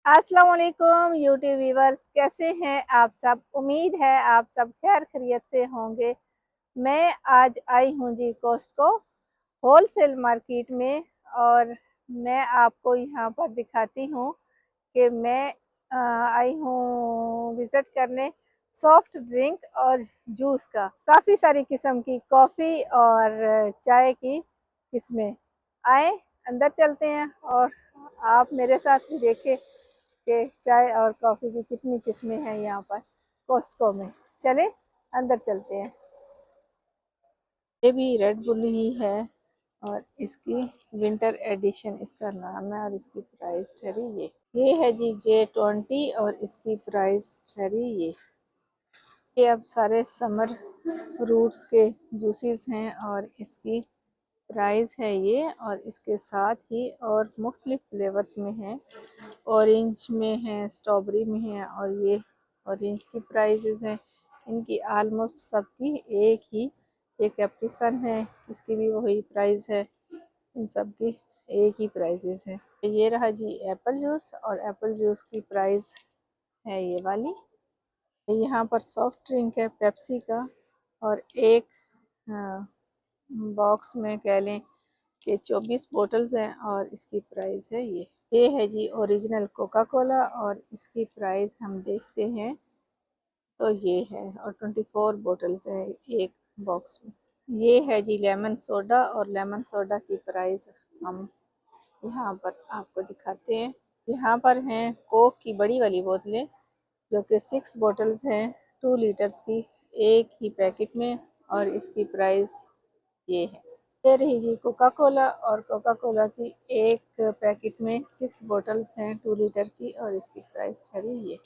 अस्सलाम वालेकुम YouTube viewers, कैसे हैं आप सब। उम्मीद है आप सब खैर खैरियत से होंगे। मैं आज आई हूँ जी कॉस्टको होलसेल मार्केट में, और मैं आपको यहाँ पर दिखाती हूँ कि मैं आई हूँ विज़िट करने सॉफ्ट ड्रिंक और जूस का। काफ़ी सारी किस्म की कॉफ़ी और चाय की किस्में। आए अंदर चलते हैं और आप मेरे साथ भी देखें कि चाय और कॉफ़ी की कितनी किस्में हैं यहाँ पर कॉस्टको में। चले अंदर चलते हैं। ये भी रेड बुल ही है और इसकी विंटर एडिशन इसका नाम है और इसकी प्राइस ठहरी ये है जी J20 और इसकी प्राइस ठहरी ये अब सारे समर फ्रूट्स के जूसेस हैं और इसकी प्राइस है ये, और इसके साथ ही और मुख्तलिफ फ्लेवर्स में है। ऑरेंज में है, स्ट्रॉबेरी में है, और ये ऑरेंज की प्राइजेस हैं इनकी आलमोस्ट सबकी एक ही। ये कैप्रिसन है, इसकी भी वही प्राइस है। इन सब की एक ही प्राइजेस है। ये रहा जी एप्पल जूस, और एप्पल जूस की प्राइस है ये वाली। यहाँ पर सॉफ्ट ड्रिंक है पेप्सी का, और एक बॉक्स में कह लें कि 24 बोतल्स हैं और इसकी प्राइस है ये है जी ओरिजिनल कोका कोला, और इसकी प्राइस हम देखते हैं तो ये है, और 24 बोतल्स है एक बॉक्स में। ये है जी लेमन सोडा, और लेमन सोडा की प्राइस हम यहाँ पर आपको दिखाते हैं। यहाँ पर हैं कोक की बड़ी वाली बोतलें जो कि 6 बोतल्स हैं 2 लीटर्स की एक ही पैकेट में, और इसकी प्राइस ये है। ये रही जी कोका कोला, और कोका कोला की एक पैकेट में 6 बोतल्स हैं 2 लीटर की, और इसकी प्राइस ठहरी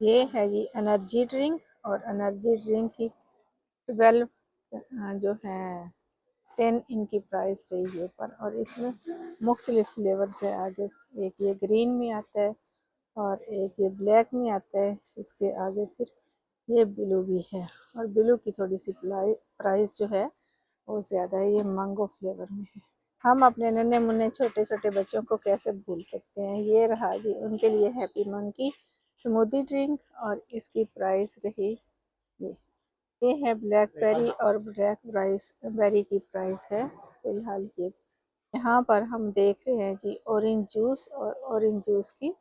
ये है जी एनर्जी ड्रिंक, और एनर्जी ड्रिंक की 12 जो है 10 इनकी प्राइस रही है ऊपर, और इसमें मुख्तलिफ फ्लेवर्स है आगे। एक ये ग्रीन में आता है और एक ये ब्लैक में आता है, इसके आगे फिर ये ब्लू भी है, और ब्लू की थोड़ी सी प्राइस जो है वो ज़्यादा है, ये मैंगो फ्लेवर में है। हम अपने नन्हे मुन्ने छोटे छोटे बच्चों को कैसे भूल सकते हैं। ये रहा जी उनके लिए हैप्पी मंकी स्मूदी ड्रिंक, और इसकी प्राइस रही ये ये है ब्लैकबेरी, और ब्लैक राइस बेरी की प्राइस है फिलहाल ये। यहाँ पर हम देख रहे हैं जी ऑरेंज जूस, और ऑरेंज जूस की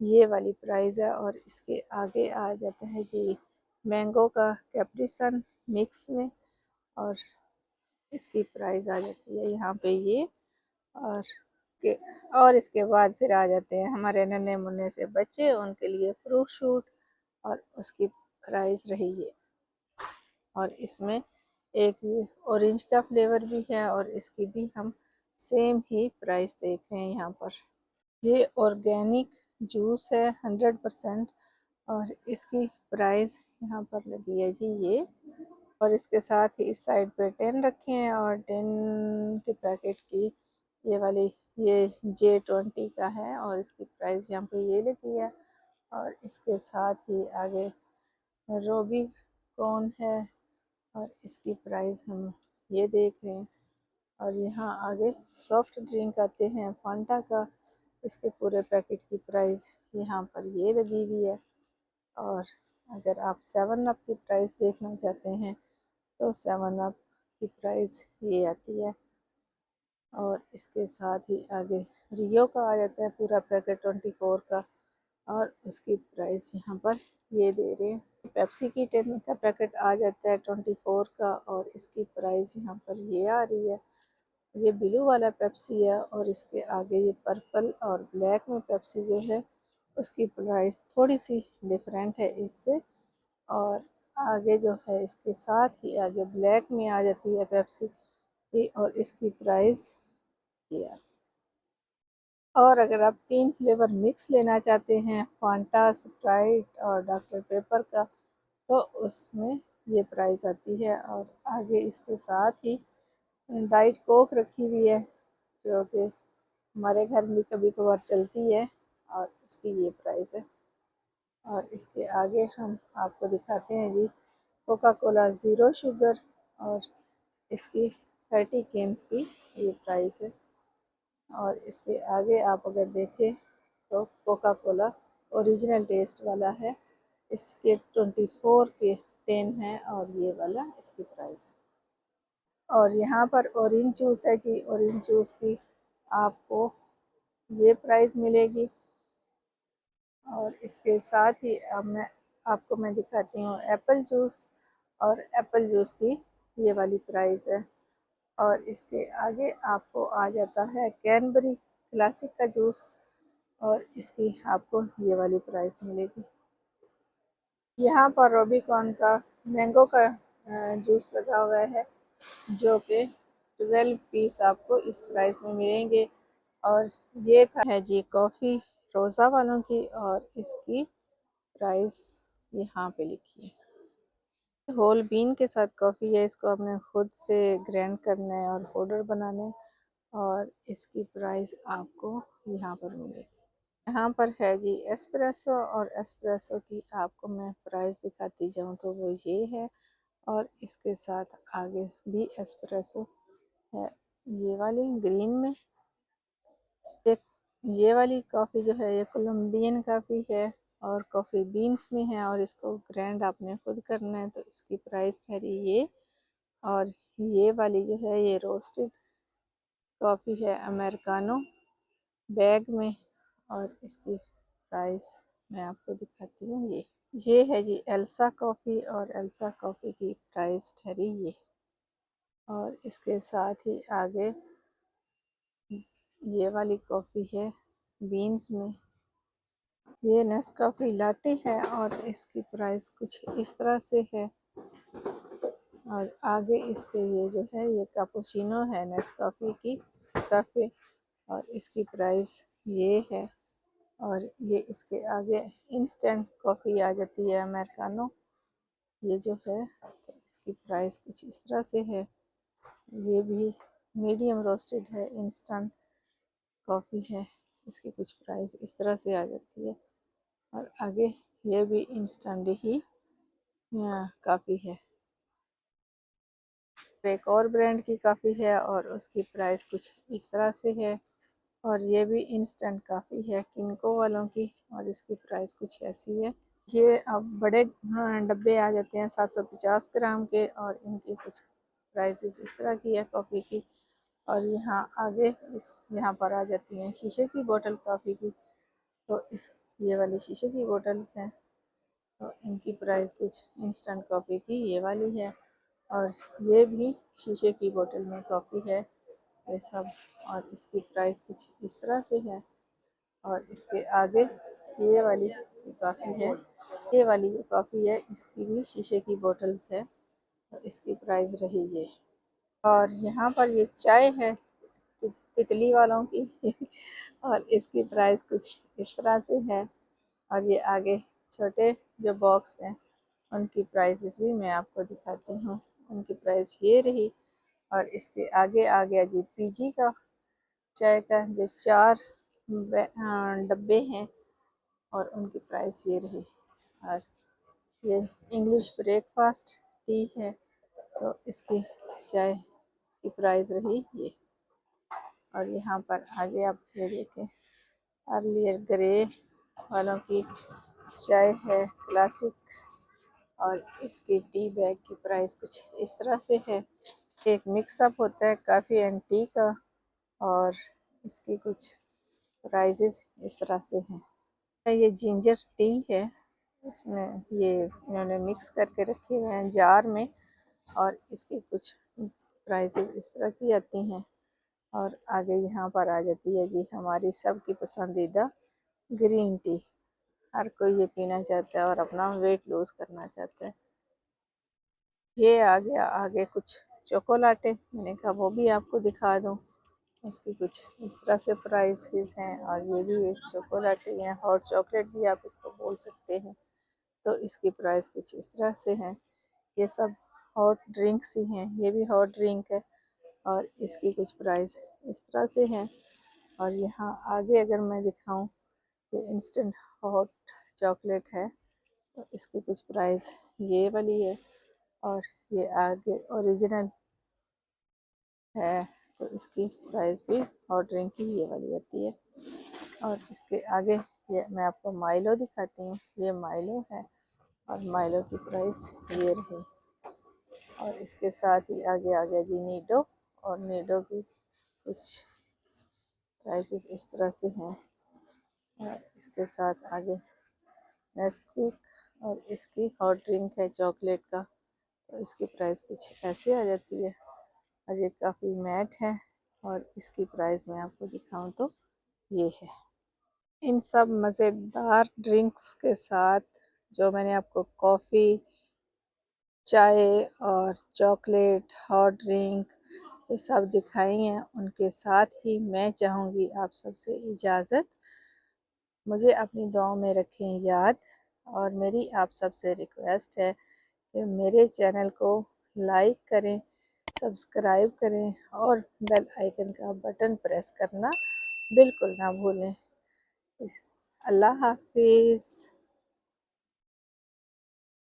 ये वाली प्राइस है, और इसके आगे आ जाता है जी मैंगो का कैप्रिसन मिक्स में, और इसकी प्राइस आ जाती है यहाँ पे ये। और के और इसके बाद फिर आ जाते हैं हमारे नन्हे मुन्ने से बच्चे, उनके लिए फ्रूट शूट, और उसकी प्राइस रही है। और इसमें एक ये ऑरेंज का फ्लेवर भी है, और इसकी भी हम सेम ही प्राइस देख रहे हैं यहाँ पर। ये ऑर्गेनिक जूस है 100%, और इसकी प्राइस यहाँ पर लगी है जी ये। और इसके साथ ही इस साइड पे 10 रखे हैं, और 10 के पैकेट की ये वाली ये J20 का है, और इसकी प्राइस यहाँ पे ये लगी है। और इसके साथ ही आगे रोबी कौन है, और इसकी प्राइस हम ये देख रहे हैं। और यहाँ आगे सॉफ्ट ड्रिंक आते हैं फांटा का, इसके पूरे पैकेट की प्राइस यहाँ पर ये लगी हुई है। और अगर आप 7 अप की प्राइस देखना चाहते हैं तो 7 अप की प्राइस ये आती है, और इसके साथ ही आगे रियो का आ जाता है पूरा पैकेट 24 का, और उसकी प्राइस यहाँ पर ये दे रहे हैं। पेप्सी की 10 का पैकेट आ जाता है 24 का, और इसकी प्राइस यहाँ पर ये आ रही है। ये ब्लू वाला पेप्सी है, और इसके आगे ये पर्पल और ब्लैक में पेप्सी जो है उसकी प्राइस थोड़ी सी डिफरेंट है इससे। और आगे जो है इसके साथ ही आगे ब्लैक में आ जाती है पेप्सी की, और इसकी प्राइस ये है। और अगर आप 3 फ्लेवर मिक्स लेना चाहते हैं फांटा, स्प्राइट और डॉक्टर पेपर का, तो उसमें ये प्राइस आती है। और आगे इसके साथ ही डाइट कोक रखी हुई है जो कि हमारे घर में कभी कभार चलती है, और इसकी ये प्राइस है। और इसके आगे हम आपको दिखाते हैं जी कोका कोला ज़ीरो शुगर, और इसकी 30 केन्स की ये प्राइस है। और इसके आगे आप अगर देखें तो कोका कोला ओरिजिनल टेस्ट वाला है, इसके 24 के 10 है और ये वाला इसकी प्राइस है। और यहाँ पर ऑरेंज जूस है जी, ऑरेंज जूस की आपको ये प्राइस मिलेगी। और इसके साथ ही अब मैं दिखाती हूँ एप्पल जूस, और एप्पल जूस की ये वाली प्राइस है। और इसके आगे आपको आ जाता है कैनबरी क्लासिक का जूस, और इसकी आपको ये वाली प्राइस मिलेगी। यहाँ पर रोबिकॉन का मैंगो का जूस लगा हुआ है, जो कि 12 पीस आपको इस प्राइस में मिलेंगे। और ये था है जी कॉफ़ी रोज़ा वालों की, और इसकी प्राइस यहाँ पे लिखी है। होल बीन के साथ कॉफ़ी है, इसको आपने खुद से ग्राइंड करना है और पाउडर बनाना है, और इसकी प्राइस आपको यहाँ पर मिलेगी। यहाँ पर है जी एस्प्रेसो, और एस्प्रेसो की आपको मैं प्राइस दिखाती जाऊँ तो वो ये है। और इसके साथ आगे भी एस्प्रेसो है, ये वाली ग्रीन में। एक ये वाली कॉफ़ी जो है ये कोलम्बियन कॉफ़ी है, और कॉफ़ी बीन्स में है, और इसको ग्राइंड आपने खुद करना है, तो इसकी प्राइस ठहरी ये। और ये वाली जो है ये रोस्टेड कॉफ़ी है अमेरिकानो बैग में, और इसकी प्राइस मैं आपको दिखाती हूँ। ये है जी एल्सा कॉफ़ी, और एल्सा कॉफ़ी की प्राइस ठहरी ये। और इसके साथ ही आगे ये वाली कॉफ़ी है बीन्स में, ये नेस्कॉफ़ी लाटे है, और इसकी प्राइस कुछ इस तरह से है। और आगे इसके ये जो है ये कैपुचिनो है नेस्कॉफ़ी की काफ़ी, और इसकी प्राइस ये है। और ये इसके आगे इंस्टेंट कॉफ़ी आ जाती है अमेरिकानो, ये जो है तो इसकी प्राइस कुछ इस तरह से है। ये भी मीडियम रोस्टेड है, इंस्टेंट कॉफ़ी है, इसकी कुछ प्राइस इस तरह से आ जाती है। और आगे ये भी इंस्टेंट ही काफ़ी है। एक और ब्रांड की काफ़ी है, और उसकी प्राइस कुछ इस तरह से है। और ये भी इंस्टेंट काफ़ी है किनको वालों की, और इसकी प्राइस कुछ ऐसी है। ये अब बड़े डब्बे आ जाते हैं 750 ग्राम के, और इनकी कुछ प्राइसेस इस तरह की है कॉफ़ी की। और यहाँ आगे यहाँ पर आ जाती हैं शीशे की बोतल कॉफ़ी की, तो इस ये वाली शीशे की बोतल्स हैं, तो इनकी प्राइस कुछ इंस्टेंट कॉफ़ी की ये वाली है। और ये भी शीशे की बोतल में कॉफ़ी है ये सब, और इसकी प्राइस कुछ इस तरह से है। और इसके आगे ये वाली जो कॉफ़ी है, ये वाली जो कॉफ़ी है इसकी भी शीशे की बोतल्स है, तो इसकी प्राइस रही ये। और यहाँ पर ये चाय है तितली वालों की और इसकी प्राइस कुछ इस तरह से है। और ये आगे छोटे जो बॉक्स हैं उनकी प्राइसेस भी मैं आपको दिखाती हूँ, उनकी प्राइस ये रही। और इसके आगे आ गया जी पीजी का चाय का जो 4 डब्बे हैं, और उनकी प्राइस ये रही। और ये इंग्लिश ब्रेकफास्ट टी है, तो इसकी चाय की प्राइस रही ये। और यहाँ पर आगे आप ये देखें अर्लियर ग्रे वालों की चाय है क्लासिक, और इसकी टी बैग की प्राइस कुछ इस तरह से है। एक मिक्सअप होता है काफ़ी एंड टी का, और इसकी कुछ प्राइजेस इस तरह से हैं। ये जिंजर टी है, इसमें ये इन्होंने मिक्स करके रखे हुए हैं जार में, और इसकी कुछ प्राइसेस इस तरह की आती हैं। और आगे यहाँ पर आ जाती है जी हमारी सबकी पसंदीदा ग्रीन टी, हर कोई ये पीना चाहता है और अपना वेट लूज़ करना चाहता है। ये आ गया आगे कुछ चोकोलाटे, मैंने कहा वो भी आपको दिखा दूँ। उसकी कुछ इस तरह से प्राइसेस हैं, और ये भी एक चोकोलाटे हैं, हॉट चॉकलेट भी आप इसको बोल सकते हैं, तो इसकी प्राइस कुछ इस तरह से है। ये सब हॉट ड्रिंक्स ही हैं, ये भी हॉट ड्रिंक है, और इसकी कुछ प्राइस इस तरह से है। और यहाँ आगे अगर मैं दिखाऊं कि इंस्टेंट हॉट चॉकलेट है, तो इसकी कुछ प्राइस ये वाली है। और ये आगे ओरिजिनल है, तो इसकी प्राइस भी हॉट ड्रिंक की ये वाली आती है। और इसके आगे ये मैं आपको माइलो दिखाती हूँ। ये माइलो है और माइलो की प्राइस ये रही। और इसके साथ ही आगे आ गया जी नीडो, और नीडो की कुछ प्राइसेस इस तरह से हैं। और इसके साथ आगे नेस्क्विक, और इसकी हॉट ड्रिंक है चॉकलेट का, तो इसकी प्राइस कुछ ऐसे आ जाती है। और ये काफ़ी मैट है, और इसकी प्राइस मैं आपको दिखाऊं तो ये है। इन सब मज़ेदार ड्रिंक्स के साथ जो मैंने आपको कॉफ़ी, चाय और चॉकलेट, हॉट ड्रिंक ये सब दिखाई हैं, उनके साथ ही मैं चाहूँगी आप सबसे इजाज़त। मुझे अपनी दुआओं में रखें याद, और मेरी आप सबसे रिक्वेस्ट है कि मेरे चैनल को लाइक करें, सब्सक्राइब करें और बेल आइकन का बटन प्रेस करना बिल्कुल ना भूलें। अल्लाह हाफिज़।